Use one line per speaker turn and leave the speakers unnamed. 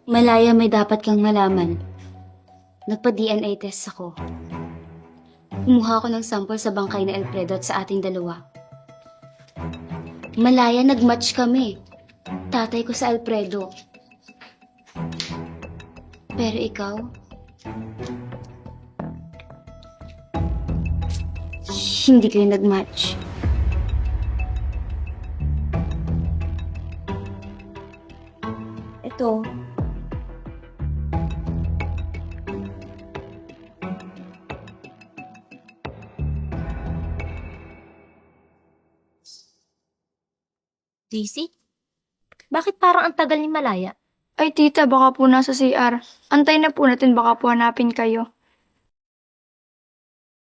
Malaya, may dapat kang malaman. Nagpa-DNA test ako. Kumuha ako ng sample sa bangkay na Alfredo at sa ating dalawa. Malaya, nag-match kami. Tatay ko sa Alfredo. Pero ikaw? Hindi kayo nag-match. Ito.
JC? Bakit parang ang tagal ni Malaya?
Ay tita, baka po nasa CR. Antay na po natin, baka po hanapin kayo.